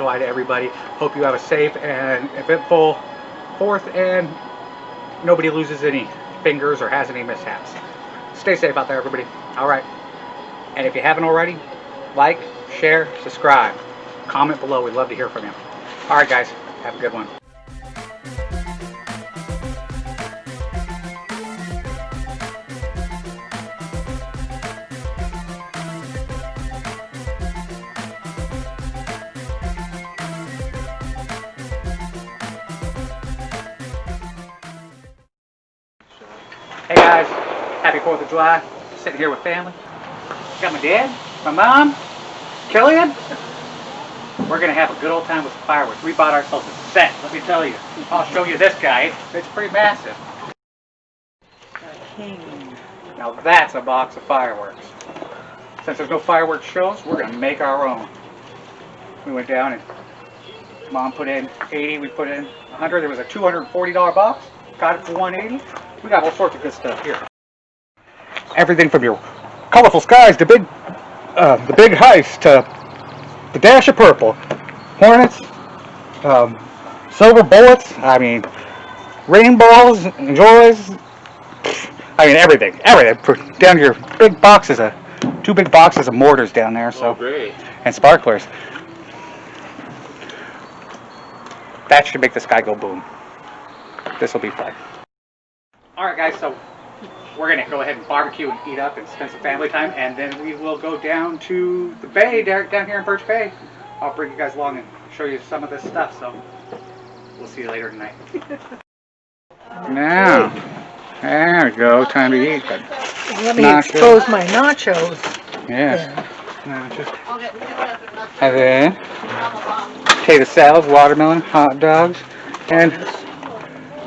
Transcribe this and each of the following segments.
July to everybody. Hope you have a safe and eventful 4th and nobody loses any fingers or has any mishaps. Stay safe out there, everybody. All right. And if you haven't already, like, share, subscribe, comment below. We'd love to hear from you. All right, guys. Have a good one. Hey guys, happy 4th of July. Sitting here with family. Got my dad, my mom, Killian. We're gonna have a good old time with some fireworks. We bought ourselves a set, let me tell you. I'll show you this guy. It's pretty massive. Now that's a box of fireworks. Since there's no fireworks shows, we're gonna make our own. We went down and Mom put in 80, we put in 100. There was a $240 box. Got it for $180. We got all sorts of good stuff here. Everything from your colorful skies to the big heist to the dash of purple, hornets, silver bullets. I mean, rainbows, joys. I mean, everything. Down to your big boxes of 2 big boxes of mortars down there. So, great. And sparklers. That should make the sky go boom. This will be fun. Alright guys, so we're going to go ahead and barbecue and eat up and spend some family time, and then we will go down to the bay, down here in Birch Bay. I'll bring you guys along and show you some of this stuff, so we'll see you later tonight. Now, there we go, time to eat. But let me expose my nachos. Yes. Nachos. And then potato salads, watermelon, hot dogs, and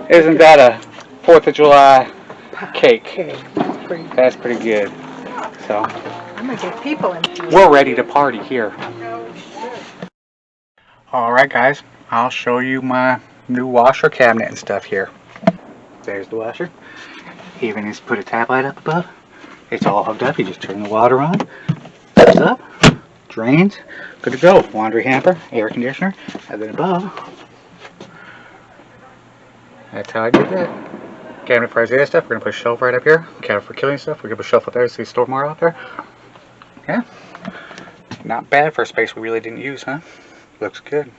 isn't that a 4th of July cake? That's pretty good. So I'm gonna get people in. We're ready to party here. Alright guys, I'll show you my new washer cabinet and stuff here. There's the washer. Even just put a tap light up above. It's all hooked up. You just turn the water on. Goes up. Drains. Good to go. Laundry hamper, air conditioner, and then above. That's how I did that. Cabinet for Isaiah stuff. We're going to put a shelf right up here. Cabinet for Killian stuff. We're going to put a shelf up there so you store more out there. Yeah. Not bad for a space we really didn't use, huh? Looks good.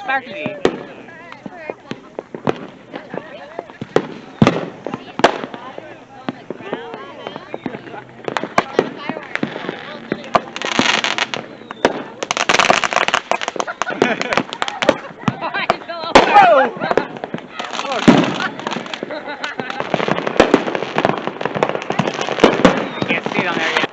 Sparkly. Whoa! Can't see it on there yet.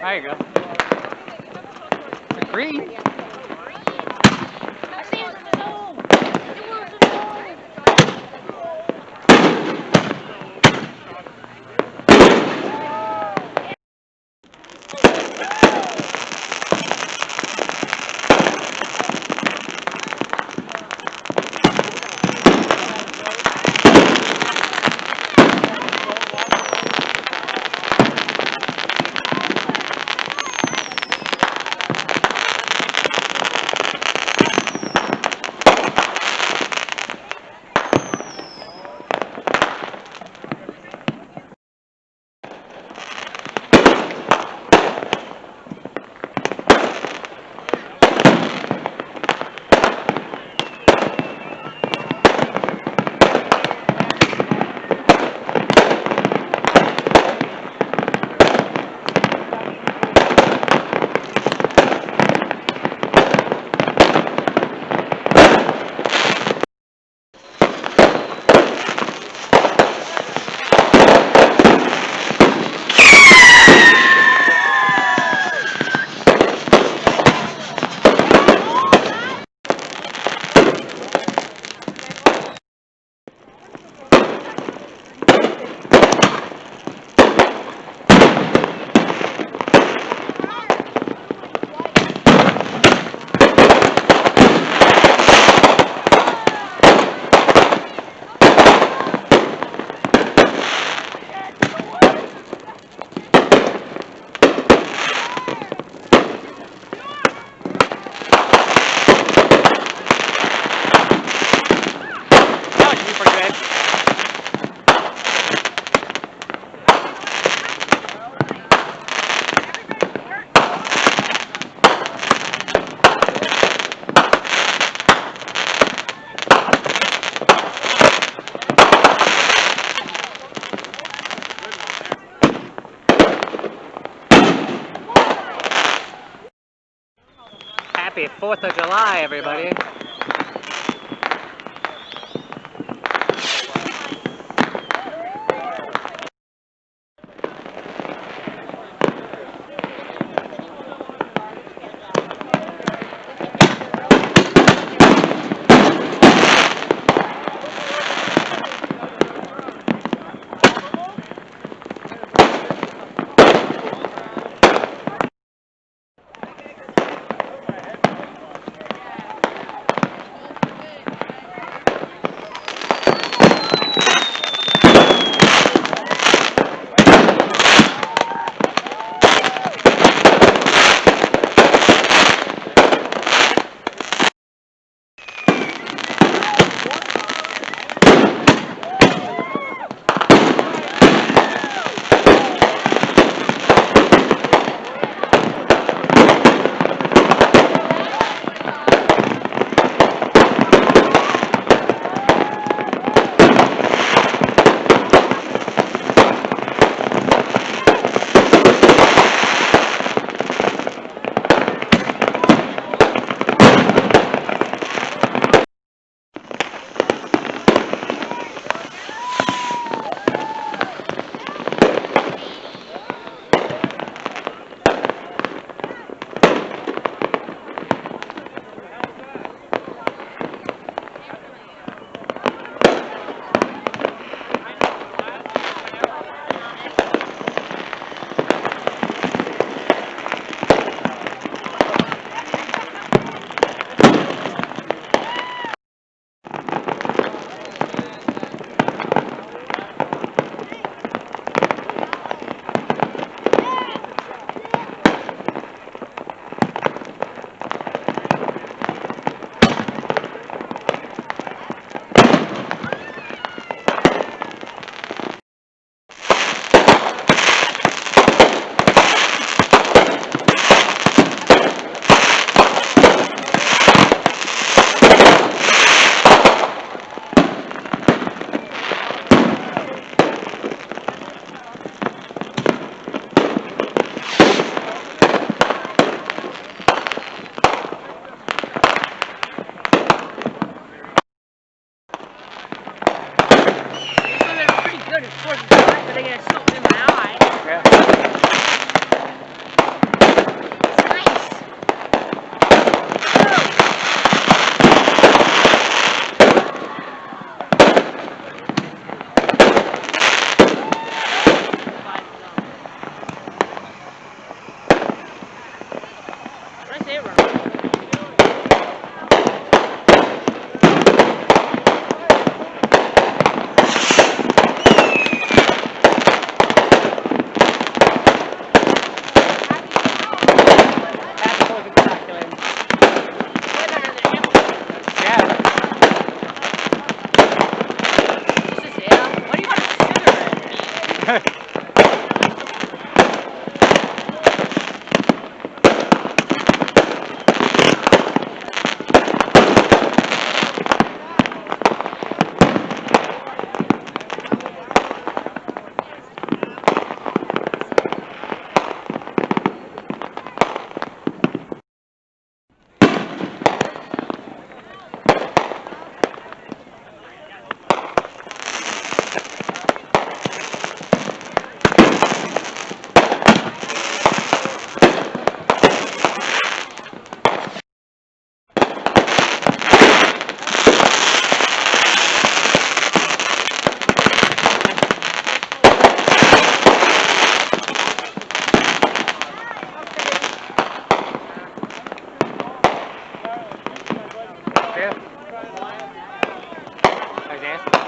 There you go. Green. Happy 4th of July, everybody. there.